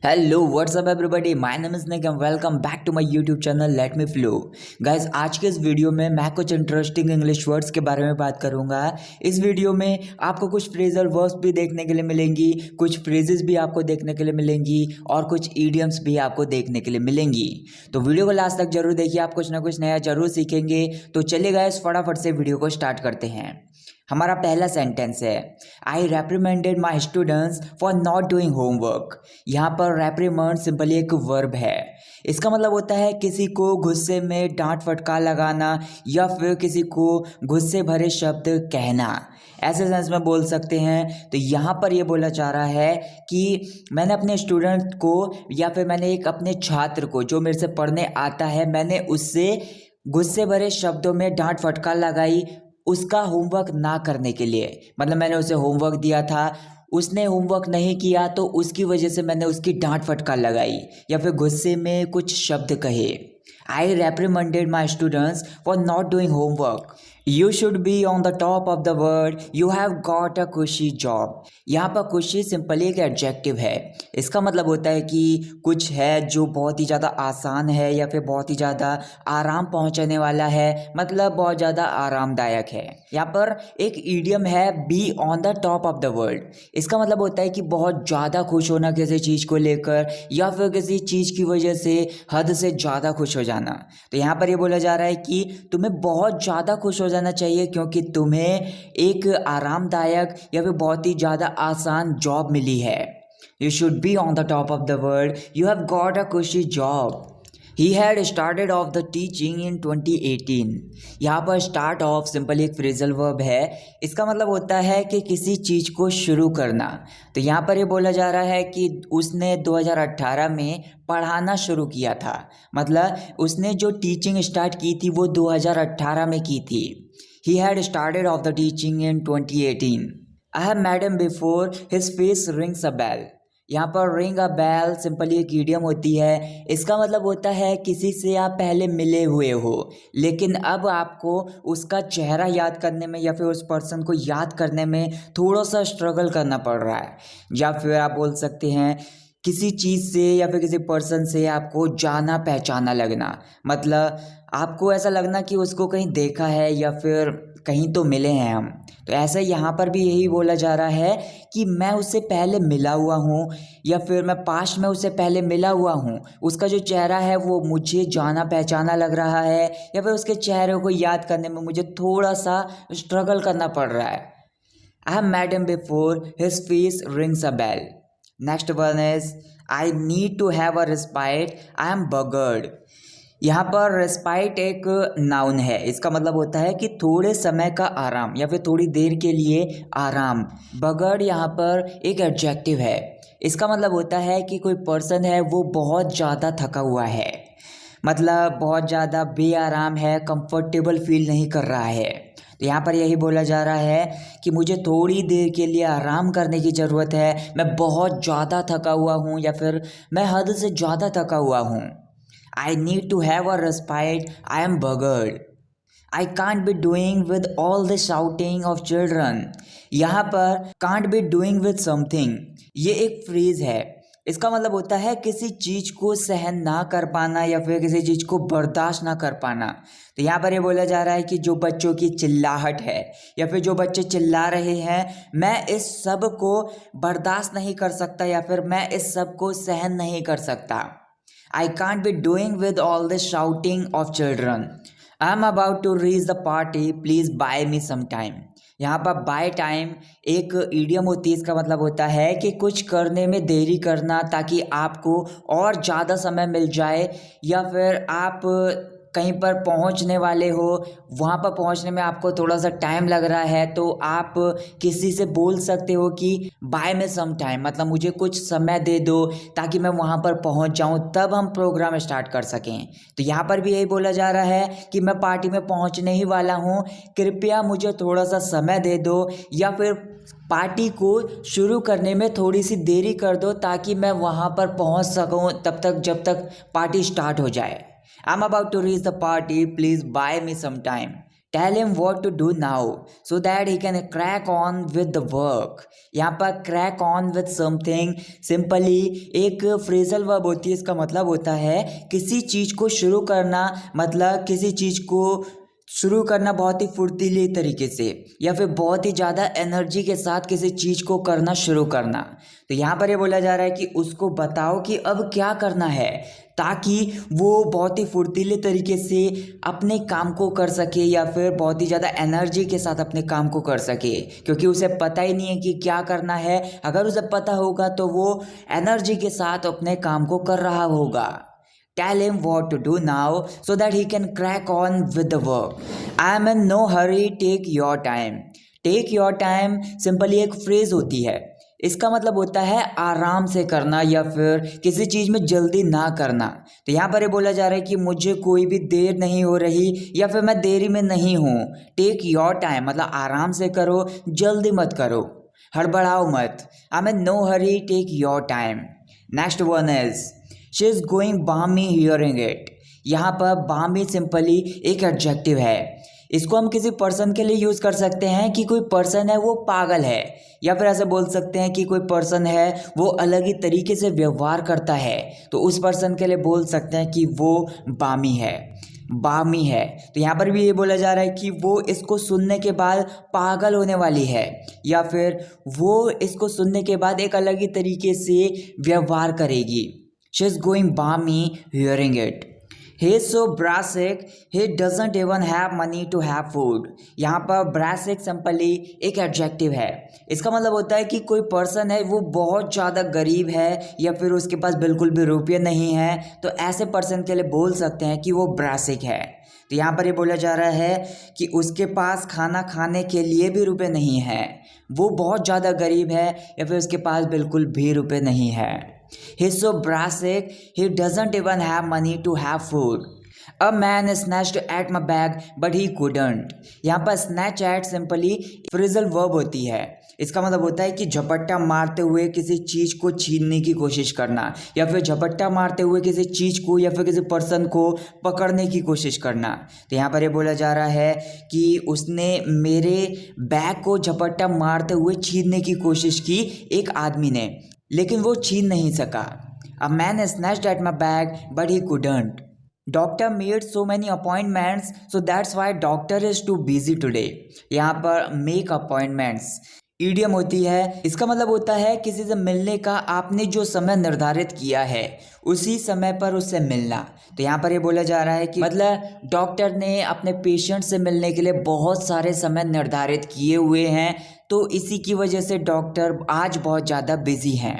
Hello what's up everybody, my name is Nick and welcome back to my YouTube channel let me flow. Guys, आज के इस video में मैं कुछ interesting English words के बारे में बात करूंगा। इस वीडियो में आपको कुछ फ्रेजल वर्ड्स भी देखने के लिए मिलेंगी, कुछ फ्रेजेस भी आपको देखने के लिए मिलेंगी और कुछ इडियम्स भी आपको देखने के लिए मिलेंगी। तो वीडियो को लास्ट तक जरूर देखिए, आप कुछ ना कुछ नया जरूर सीखेंगे। तो चलिए गाइस, फटाफट से वीडियो को स्टार्ट करते हैं। हमारा पहला सेंटेंस है, I reprimanded my students for not doing homework. यहाँ पर रेप्रिमेंड सिंपली एक वर्ब है। इसका मतलब होता है किसी को गुस्से में डांट फटकार लगाना या फिर किसी को गुस्से भरे शब्द कहना, ऐसे सेंस में बोल सकते हैं। तो यहाँ पर ये बोला जा रहा है कि मैंने अपने स्टूडेंट को या फिर मैंने एक अपने छात्र को जो मेरे से पढ़ने आता है, मैंने उससे गुस्से भरे शब्दों में डांट फटकार लगाई उसका होमवर्क ना करने के लिए। मतलब मैंने उसे होमवर्क दिया था, उसने होमवर्क नहीं किया तो उसकी वजह से मैंने उसकी डांट फटकार लगाई या फिर गुस्से में कुछ शब्द कहे। I reprimanded my students for not doing homework. You should be on the top of the world, you have got a खुशी जॉब। यहाँ पर खुशी सिंपली एक एडजेक्टिव है। इसका मतलब होता है कि कुछ है जो बहुत ही ज़्यादा आसान है या फिर बहुत ही ज़्यादा आराम पहुँचाने वाला है, मतलब बहुत ज़्यादा आरामदायक है। यहाँ पर एक ईडियम है, B on the top of the world. इसका मतलब होता है कि बहुत ज़्यादा खुश होना किसी चीज़ को लेकर या फिर किसी चीज़ की वजह से हद से ज़्यादा खुश हो जाना। तो यहाँ पर ये बोला जा रहा है कि तुम्हें बहुत ज़्यादा खुश हो जाना चाहिए क्योंकि तुम्हें एक आरामदायक या फिर बहुत ही ज़्यादा आसान जॉब मिली है। You should be on the top of the world. You have got a cushy job. He had started off the teaching in 2018. यहाँ पर start off सिंपल एक फ्रेजल वर्ब है। इसका मतलब होता है कि किसी चीज़ को शुरू करना। तो यहाँ पर ये बोला जा रहा है कि उसने 2018 में पढ़ाना शुरू किया था। मतलब उसने जो टीचिंग स्टार्ट की थी वो 2018 में की थी। He had started off the teaching in 2018. I have met him before. His face rings a bell. यहाँ पर रिंग अ बेल सिंपली एक ईडियम होती है। इसका मतलब होता है किसी से आप पहले मिले हुए हो लेकिन अब आपको उसका चेहरा याद करने में या फिर उस पर्सन को याद करने में थोड़ा सा स्ट्रगल करना पड़ रहा है। या फिर आप बोल सकते हैं किसी चीज़ से या फिर किसी पर्सन से आपको जाना पहचाना लगना, मतलब आपको ऐसा लगना कि उसको कहीं देखा है या फिर कहीं तो मिले हैं हम। तो ऐसा यहाँ पर भी यही बोला जा रहा है कि मैं उससे पहले मिला हुआ हूँ या फिर मैं पास्ट में उससे पहले मिला हुआ हूँ। उसका जो चेहरा है वो मुझे जाना पहचाना लग रहा है या फिर उसके चेहरे को याद करने में मुझे थोड़ा सा स्ट्रगल करना पड़ रहा है। I have met him before, his face rings a bell. Next one is I need to have a respite, I am bugged. यहाँ पर रेस्पाइट एक नाउन है। इसका मतलब होता है कि थोड़े समय का आराम या फिर थोड़ी देर के लिए आराम। बगड़ यहाँ पर एक एडजेक्टिव है। इसका मतलब होता है कि कोई पर्सन है वो बहुत ज़्यादा थका हुआ है, मतलब बहुत ज़्यादा बेआराम है, कंफर्टेबल फील नहीं कर रहा है। तो यहाँ पर यही बोला जा रहा है कि मुझे थोड़ी देर के लिए आराम करने की ज़रूरत है, मैं बहुत ज़्यादा थका हुआ हूँ या फिर मैं हद से ज़्यादा थका हुआ हूँ। I need to have a respite. I am buggered. I can't be doing with all the shouting of children. यहाँ पर can't be doing with something ये एक फ्रेज है। इसका मतलब होता है किसी चीज़ को सहन ना कर पाना या फिर किसी चीज़ को बर्दाश्त ना कर पाना। तो यहाँ पर ये बोला जा रहा है कि जो बच्चों की चिल्लाहट है या फिर जो बच्चे चिल्ला रहे हैं, मैं इस सब को बर्दाश्त नहीं कर सकता या फिर मैं इस सब को सहन नहीं कर सकता। I can't be doing with all the shouting of children. I'm about to reach the party. Please buy me some time. यहाँ पर बाय टाइम एक ईडियम होती है। इसका मतलब होता है कि कुछ करने में देरी करना ताकि आपको और ज़्यादा समय मिल जाए या फिर आप कहीं पर पहुंचने वाले हो, वहां पर पहुंचने में आपको थोड़ा सा टाइम लग रहा है तो आप किसी से बोल सकते हो कि बाय मी सम टाइम, मतलब मुझे कुछ समय दे दो ताकि मैं वहां पर पहुंच जाऊं, तब हम प्रोग्राम स्टार्ट कर सकें। तो यहाँ पर भी यही बोला जा रहा है कि मैं पार्टी में पहुंचने ही वाला हूं, कृपया मुझे थोड़ा सा समय दे दो या फिर पार्टी को शुरू करने में थोड़ी सी देरी कर दो ताकि मैं वहां पर पहुंच सकूं तब तक जब तक पार्टी स्टार्ट हो जाए। I'm about to reach the party. Please buy me some time. Tell him what to do now so that he can crack on with the work. यहाँ पर crack on with something simply एक phrasal verb होती है। इसका मतलब होता है किसी चीज़ को शुरू करना, मतलब किसी चीज़ को शुरू करना बहुत ही फुर्तीले तरीके से या फिर बहुत ही ज़्यादा एनर्जी के साथ किसी चीज़ को करना शुरू करना। तो यहाँ पर ये बोला जा रहा है कि उसको बताओ कि अब क्या करना है, ताकि वो बहुत ही फुर्तीले तरीके से अपने काम को कर सके या फिर बहुत ही ज़्यादा एनर्जी के साथ अपने काम को कर सके, क्योंकि उसे पता ही नहीं है कि क्या करना है। अगर उसे पता होगा तो वो एनर्जी के साथ अपने काम को कर रहा होगा। Tell him what to do now so that he can crack on with the work. I am in no hurry, take your time. Take your time simply एक फ्रेज होती है। इसका मतलब होता है आराम से करना या फिर किसी चीज़ में जल्दी ना करना। तो यहाँ पर ये बोला जा रहा है कि मुझे कोई भी देर नहीं हो रही या फिर मैं देरी में नहीं हूँ। टेक योर टाइम मतलब आराम से करो, जल्दी मत करो, हड़बड़ाओ मत। I am in no hurry, take your time. Next one is she is going barmy hearing it. यहाँ पर बामी सिंपली एक एडजेक्टिव है। इसको हम किसी पर्सन के लिए यूज़ कर सकते हैं कि कोई पर्सन है वो पागल है, या फिर ऐसे बोल सकते हैं कि कोई पर्सन है वो अलग ही तरीके से व्यवहार करता है, तो उस पर्सन के लिए बोल सकते हैं कि वो बामी है, बामी है। तो यहाँ पर भी ये बोला जा रहा है कि वो इसको सुनने के बाद पागल होने वाली है, या फिर वो इसको सुनने के बाद एक अलग ही तरीके से व्यवहार करेगी। She is going balmy hearing it. He is so brassic, he doesn't even have money to have food. यहाँ पर brassic सिंपली एक एडजेक्टिव है। इसका मतलब होता है कि कोई पर्सन है वो बहुत ज़्यादा गरीब है या फिर उसके पास बिल्कुल भी रुपये नहीं है, तो ऐसे पर्सन के लिए बोल सकते हैं कि वो ब्रासिक है। तो यहाँ पर ये बोला जा रहा है कि उसके पास खाना खाने के लिए भी रुपये नहीं है, वो बहुत ज़्यादा गरीब है या फिर उसके पास बिल्कुल भी रुपये नहीं है। He's so brassic, he doesn't even have money to have food. A man snatched at my bag, but he couldn't. यहाँ पर snatch at simply phrasal verb होती है। इसका मतलब होता है कि झपट्टा मारते हुए किसी चीज़ को छीनने की कोशिश करना, या फिर झपट्टा मारते हुए किसी चीज़ को या फिर किसी पर्सन को पकड़ने की कोशिश करना। तो यहाँ पर ये बोला जा रहा है कि उसने मेरे बैग को झपट्टा मारते हुए छीनने की कोशिश की एक आदमी ने, लेकिन वो छीन नहीं सका। A man snatched at my bag but he couldn't. Doctor made so many appointments so that's why doctor is too busy today. यहाँ पर make appointments ईडियम होती है। इसका मतलब होता है किसी से मिलने का आपने जो समय निर्धारित किया है उसी समय पर उससे मिलना। तो यहाँ पर ये बोला जा रहा है कि मतलब डॉक्टर ने अपने पेशेंट से मिलने के लिए बहुत सारे समय निर्धारित किए हुए हैं, तो इसी की वजह से डॉक्टर आज बहुत ज़्यादा बिजी हैं।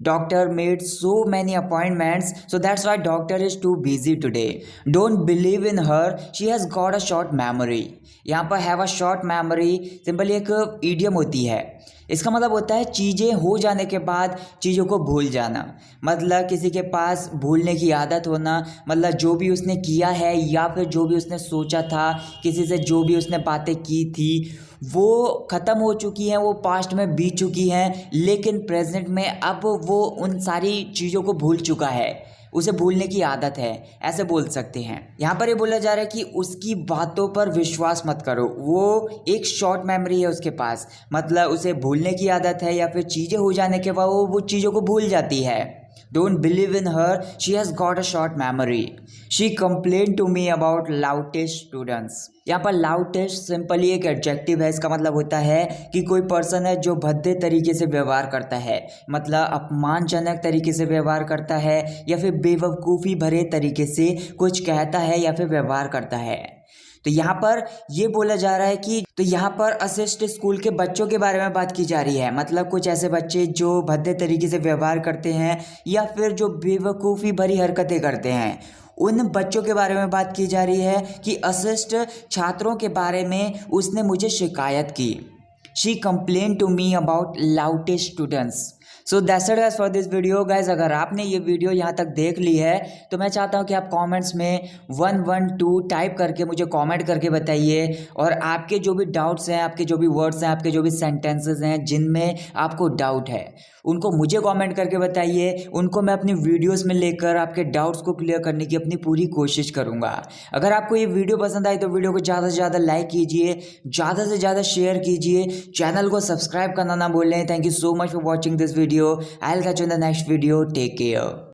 Doctor made so many appointments so that's why doctor is too busy today. Don't believe in her, she has got a short memory. यहाँ पर have a short memory simply एक ईडियम होती है। इसका मतलब होता है चीज़ें हो जाने के बाद चीज़ों को भूल जाना, मतलब किसी के पास भूलने की आदत होना, मतलब जो भी उसने किया है या फिर जो भी उसने सोचा था, किसी से जो भी उसने बातें की थी वो ख़त्म हो चुकी हैं, वो पास्ट में बीत चुकी हैं, लेकिन प्रेजेंट में अब वो उन सारी चीज़ों को भूल चुका है, उसे भूलने की आदत है, ऐसे बोल सकते हैं। यहाँ पर ये बोला जा रहा है कि उसकी बातों पर विश्वास मत करो, वो एक शॉर्ट मेमोरी है उसके पास, मतलब उसे भूलने की आदत है या फिर चीज़ें हो जाने के बाद वो चीज़ों को भूल जाती है। Don't believe in her, she has got a short memory. She complained to me about loutish students. यहाँ पर loutish सिंपली एक एडजेक्टिव है। इसका मतलब होता है कि कोई पर्सन है जो भद्दे तरीके से व्यवहार करता है, मतलब अपमानजनक तरीके से व्यवहार करता है या फिर बेवकूफ़ी भरे तरीके से कुछ कहता है या फिर व्यवहार करता है। तो यहाँ पर ये बोला जा रहा है कि तो यहाँ पर असिस्ट स्कूल के बच्चों के बारे में बात की जा रही है, मतलब कुछ ऐसे बच्चे जो भद्दे तरीके से व्यवहार करते हैं या फिर जो बेवकूफ़ी भरी हरकतें करते हैं, उन बच्चों के बारे में बात की जा रही है कि असिस्ट छात्रों के बारे में उसने मुझे शिकायत की। She complain to me about loutish students. So that's it guys for this video guys. अगर आपने ये वीडियो यहाँ तक देख ली है तो मैं चाहता हूँ कि आप कमेंट्स में 112 टाइप करके मुझे कमेंट करके बताइए, और आपके जो भी डाउट्स हैं, आपके जो भी वर्ड्स हैं, आपके जो भी सेंटेंसेस हैं जिनमें आपको डाउट है, उनको मुझे कमेंट करके बताइए। उनको मैं अपनी वीडियोस में लेकर आपके डाउट्स को क्लियर करने की अपनी पूरी कोशिश करूँगा। अगर आपको ये वीडियो पसंद आई तो वीडियो को ज़्यादा से ज़्यादा लाइक कीजिए, ज़्यादा से ज़्यादा शेयर कीजिए, चैनल को सब्सक्राइब करना ना भूलें। Thank you so much for watching this video. I will catch you in the next video. Take care.